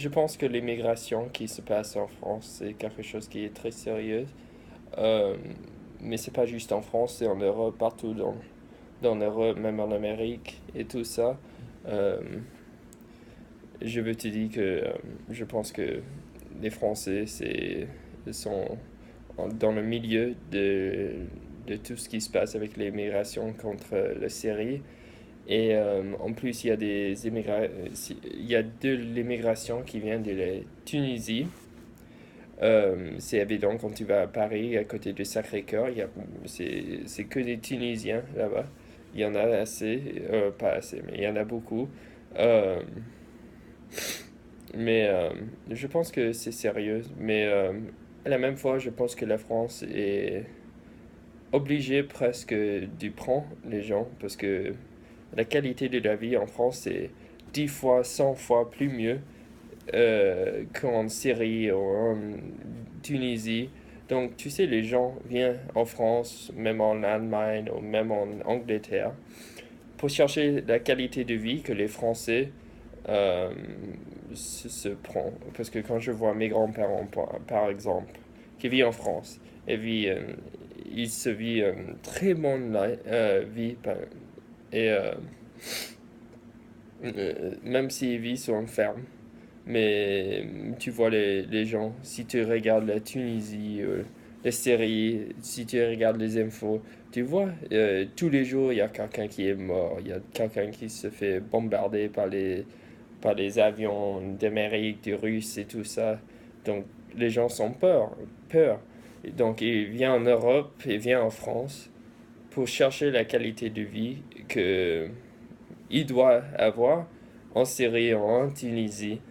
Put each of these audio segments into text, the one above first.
je pense que l'immigration qui se passe en France, c'est quelque chose qui est très sérieux. Euh, mais c'est pas juste en France, c'est en Europe, partout dans l'Europe, même en Amérique et tout ça. Euh, je veux te dire que je pense que les Français sont dans le milieu de tout ce qui se passe avec l'immigration contre la Syrie. Et en plus, il y a de l'immigration qui vient de la Tunisie. C'est évident quand tu vas à Paris, à côté du Sacré-Cœur, c'est que des Tunisiens là-bas. Il y en a assez, pas assez, mais il y en a beaucoup. Euh, mais je pense que c'est sérieux. Mais à la même fois, je pense que la France est obligée presque de prendre les gens parce que la qualité de la vie en France c'est 10 fois, 100 fois plus mieux qu'en Syrie ou en Tunisie. Donc, tu sais, les gens viennent en France, même en Allemagne ou même en Angleterre, pour chercher la qualité de vie que les Français euh, se prennent. Parce que quand je vois mes grands-parents, par exemple, qui vivent en France, ils se vivent une très bonne vie. Et même s'ils vivent sur une ferme, mais tu vois les gens, si tu regardes la Tunisie, les séries, si tu regardes les infos, tu vois, tous les jours, il y a quelqu'un qui est mort, il y a quelqu'un qui se fait bombarder par les avions d'Amérique, des Russes et tout ça. Donc, les gens sont peur. Et donc, ils viennent en Europe, ils viennent en France pour chercher la qualité de vie que il doit avoir en Syrie, en Tunisie,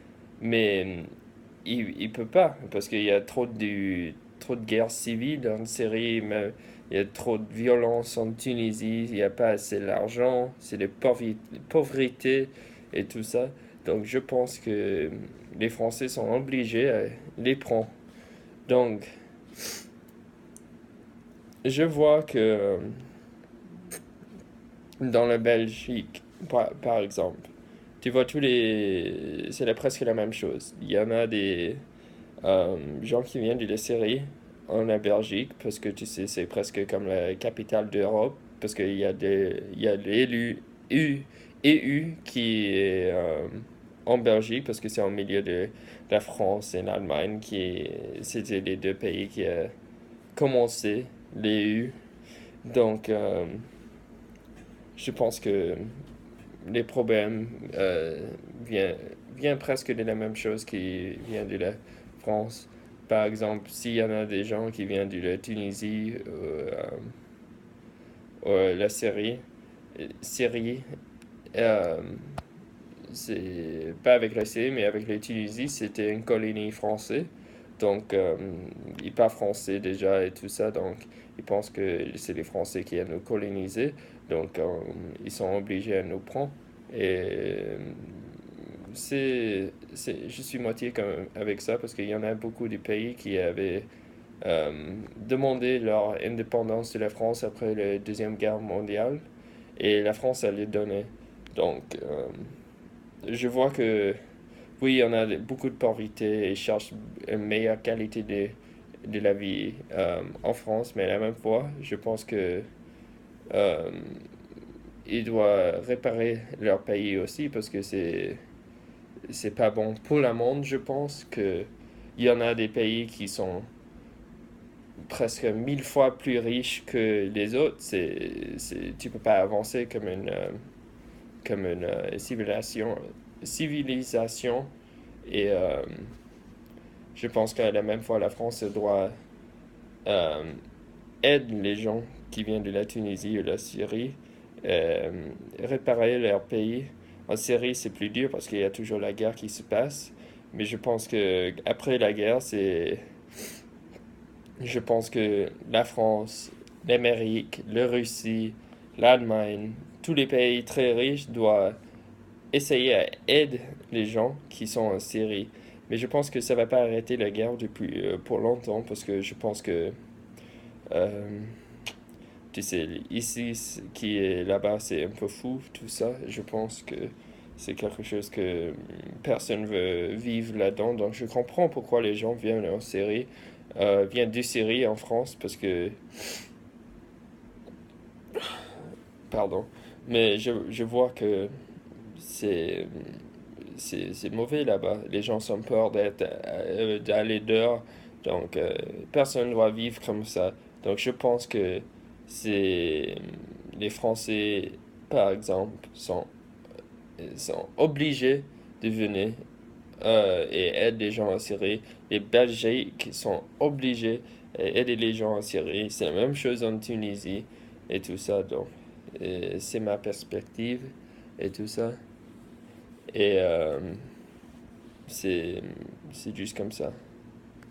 mais il peut pas parce qu'il y a trop de guerres civiles en Syrie, mais il y a trop de violence en Tunisie, il n'y a pas assez d'argent, c'est la pauvreté et tout ça. Donc je pense que les Français sont obligés à les prendre. Donc je vois que dans la Belgique, par exemple, tu vois c'est presque la même chose. Il y en a des gens qui viennent de la Syrie en Belgique parce que tu sais, c'est presque comme la capitale d'Europe parce il y a l'élu EU qui est en Belgique parce que c'est au milieu de la France et l'Allemagne c'était les deux pays qui ont commencé l'EU. Donc, je pense que les problèmes viennent, viennent presque de la même chose qui vient de la France. Par exemple, s'il y en a des gens qui viennent de la Tunisie ou la Syrie, euh, c'est pas avec la Syrie, mais avec la Tunisie, c'était une colonie française. Donc, ils parlent français déjà et tout ça. Donc, ils pensent que c'est les Français qui ont nous colonisé. Donc, ils sont obligés à nous prendre. Et je suis moitié comme, avec ça parce qu'il y en a beaucoup de pays qui avaient demandé leur indépendance de la France après la Deuxième Guerre mondiale. Et la France a les donné. Donc, je vois que oui, on a beaucoup de pauvreté et cherche une meilleure qualité de la vie en France, mais à la même fois, je pense que euh, ils doivent réparer leur pays aussi parce que c'est pas bon pour le monde, je pense que il y en a des pays qui sont presque 1000 fois plus riches que les autres. Tu peux pas avancer comme une civilisation et je pense qu'à la même fois, la France doit euh, aider les gens qui viennent de la Tunisie ou de la Syrie, euh, réparer leur pays. En Syrie, c'est plus dur parce qu'il y a toujours la guerre qui se passe. Mais je pense que après la guerre, je pense que la France, l'Amérique, la Russie, l'Allemagne, tous les pays très riches doivent essayer à aider les gens qui sont en Syrie. Mais je pense que ça va pas arrêter la guerre pour longtemps parce que je pense que euh, tu sais, ici qui est là-bas, c'est un peu fou tout ça. Je pense que c'est quelque chose que personne veut vivre là-dedans. Donc je comprends pourquoi les gens viennent de Syrie en France, parce que, pardon, mais je vois que c'est c'est mauvais là-bas. Les gens ont peur d'aller dehors. Donc, personne ne doit vivre comme ça. Donc, je pense que c'est les Français, par exemple, sont obligés de venir et aider les gens en Syrie. Les Belgiques sont obligés d'aider les gens en Syrie. C'est la même chose en Tunisie et tout ça. Donc, c'est ma perspective et tout ça. Et c'est c'est juste comme ça.